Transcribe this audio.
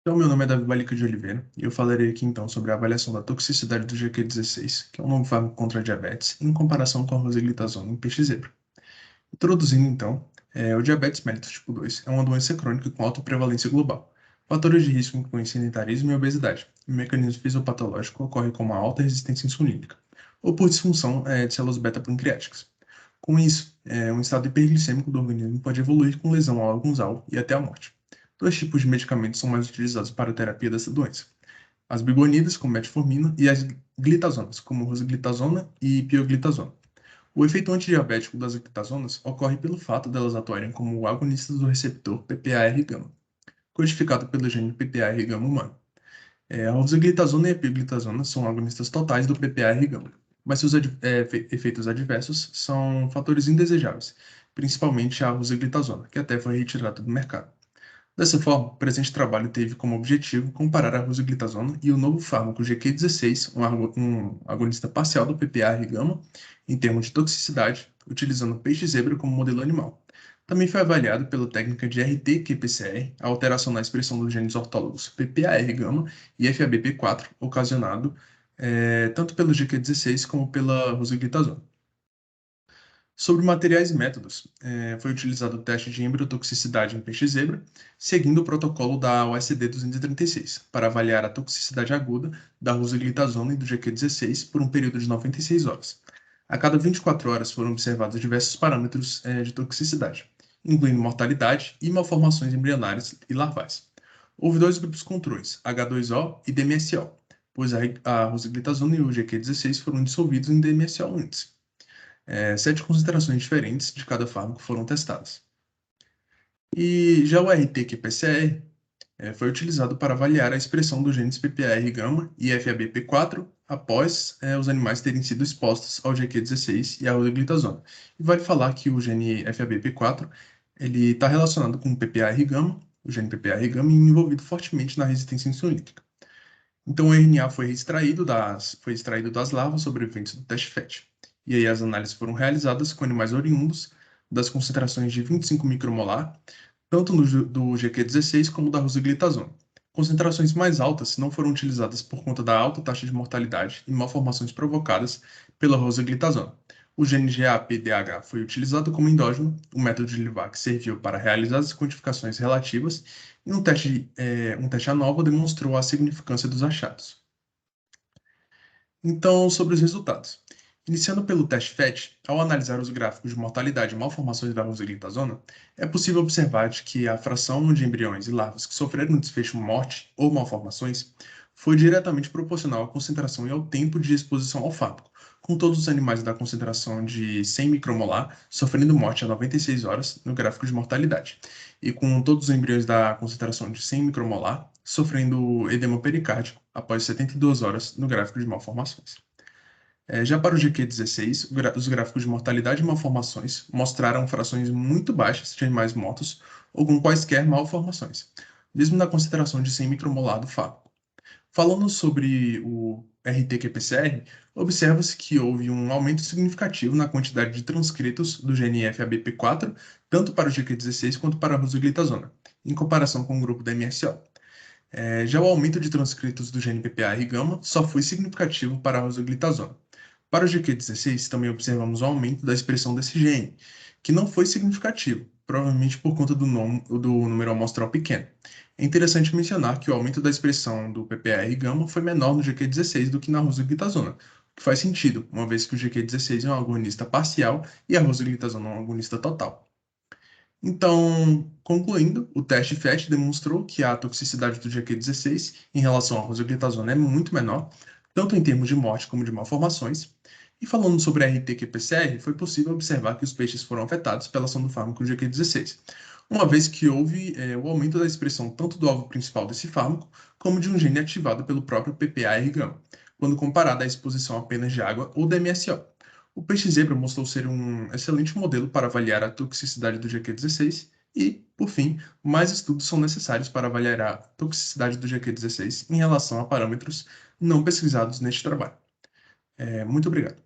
Então, meu nome é Davi Balica de Oliveira e eu falarei aqui então sobre a avaliação da toxicidade do GQ16, que é um novo fármaco contra a diabetes, em comparação com a rosiglitazona em peixe zebra. Introduzindo então, o diabetes mellitus tipo 2 é uma doença crônica com alta prevalência global. Fatores de risco incluem sedentarismo e obesidade. O mecanismo fisiopatológico ocorre com uma alta resistência insulínica, ou por disfunção de células beta-pancreáticas. Com isso, um estado hiperglicêmico do organismo pode evoluir com lesão a órgãos-alvo e até a morte. Dois tipos de medicamentos são mais utilizados para a terapia dessa doença: as bigonidas, como metformina, e as glitazonas, como rosiglitazona e pioglitazona. O efeito antidiabético das glitazonas ocorre pelo fato delas atuarem como agonistas do receptor PPAR-gama, codificado pelo gene PPAR-gama humano. A rosiglitazona e a pioglitazona são agonistas totais do PPAR-gama, mas seus efeitos adversos são fatores indesejáveis, principalmente a rosiglitazona, que até foi retirada do mercado. Dessa forma, o presente trabalho teve como objetivo comparar a rosiglitazona e o novo fármaco GQ16, um agonista parcial do PPAR-gama, em termos de toxicidade, utilizando peixe-zebra como modelo animal. Também foi avaliado pela técnica de RT-qPCR a alteração na expressão dos genes ortólogos PPAR-gama e FABP4, ocasionado tanto pelo GQ16 como pela rosiglitazona. Sobre materiais e métodos, foi utilizado o teste de embriotoxicidade em peixe-zebra, seguindo o protocolo da OSD 236, para avaliar a toxicidade aguda da rosiglitazona e do GQ16 por um período de 96 horas. A cada 24 horas foram observados diversos parâmetros de toxicidade, incluindo mortalidade e malformações embrionárias e larvais. Houve dois grupos controles, H2O e DMSO, pois a rosiglitazona e o GQ16 foram dissolvidos em DMSO antes. 7 concentrações diferentes de cada fármaco foram testadas. E já o RT-qPCR foi utilizado para avaliar a expressão dos genes PPAR-gama e FABP4 após os animais terem sido expostos ao GQ16 e à rosiglitazona. E vale falar que o gene FABP4 ele está relacionado com o PPAR-gama, o gene PPAR-gama, e envolvido fortemente na resistência insulínica. Então, o RNA foi extraído das larvas sobreviventes do teste FET. E aí as análises foram realizadas com animais oriundos das concentrações de 25 micromolar, tanto do GQ16 como da rosiglitazona. Concentrações mais altas não foram utilizadas por conta da alta taxa de mortalidade e malformações provocadas pela rosiglitazona. O gene GAPDH foi utilizado como endógeno, o método de LIVAC serviu para realizar as quantificações relativas e um teste ANOVA demonstrou a significância dos achados. Então, sobre os resultados. Iniciando pelo teste FET, ao analisar os gráficos de mortalidade e malformações da rosiglitazona, é possível observar que a fração de embriões e larvas que sofreram desfecho morte ou malformações foi diretamente proporcional à concentração e ao tempo de exposição ao fármaco, com todos os animais da concentração de 100 micromolar sofrendo morte a 96 horas no gráfico de mortalidade, e com todos os embriões da concentração de 100 micromolar sofrendo edema pericárdico após 72 horas no gráfico de malformações. Já para o GQ16, os gráficos de mortalidade e malformações mostraram frações muito baixas de animais mortos ou com quaisquer malformações, mesmo na concentração de 100 micromolar do fármaco. Falando sobre o RT-qPCR, observa-se que houve um aumento significativo na quantidade de transcritos do gene FABP4, tanto para o GQ16 quanto para a rosiglitazona, em comparação com o grupo da MSO. Já o aumento de transcritos do gene PPAR-gama só foi significativo para a rosiglitazona. Para o GQ16, também observamos o aumento da expressão desse gene, que não foi significativo, provavelmente por conta do número amostral pequeno. É interessante mencionar que o aumento da expressão do PPAR-gama foi menor no GQ16 do que na rosiglitazona, o que faz sentido, uma vez que o GQ16 é um agonista parcial e a rosiglitazona é um agonista total. Então, concluindo, o teste FET demonstrou que a toxicidade do GQ16 em relação à rosiglitazona é muito menor, tanto em termos de morte como de malformações. E falando sobre a RT-qPCR, foi possível observar que os peixes foram afetados pela ação do fármaco GQ16, uma vez que houve o aumento da expressão tanto do alvo principal desse fármaco, como de um gene ativado pelo próprio PPAR-gama, quando comparado à exposição apenas de água ou DMSO. O peixe-zebra mostrou ser um excelente modelo para avaliar a toxicidade do GQ16 e, por fim, mais estudos são necessários para avaliar a toxicidade do GQ16 em relação a parâmetros não pesquisados neste trabalho. Muito obrigado.